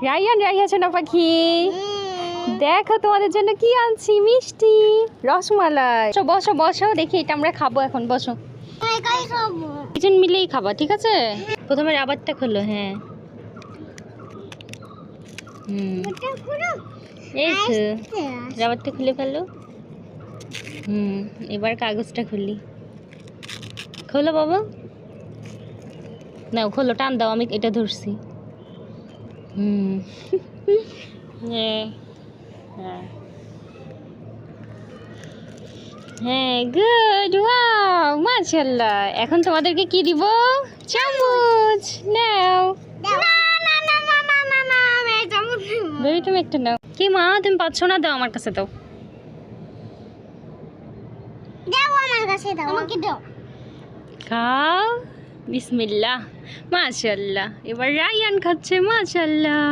রাইয়ান রাইয়া সোনা পাখি, দেখো তোমাদের জন্য কি আনছি, মিষ্টি রসমালাই। বসো বসো, দেখি এটা আমরা খাবো এখন, বসো। দুজন মিলেই খাবা, ঠিক আছে? প্রথমে রাবারটা খোলো। হ্যাঁ, এই তো রাবারটা খুলে ফেলো। এবার কাগজটা খুলি। খোলো বাবা, নাও খোলো, টান দাও, আমি এটা ধরছি। হ্যাঁ হ্যাঁ, গুড, ওয়াও, মাশাআল্লাহ। এখন তোমাদেরকে কি দিব? চামচ নাও। বেবি তুমি একটা নাও। কি মা, তুমি পাচ্ছ না? দাও আমার কাছে, দাও। খাও, বিসমিল্লাহ। মাশাআল্লাহ। এবার রাইয়ান খাচ্ছে, মাশাআল্লাহ।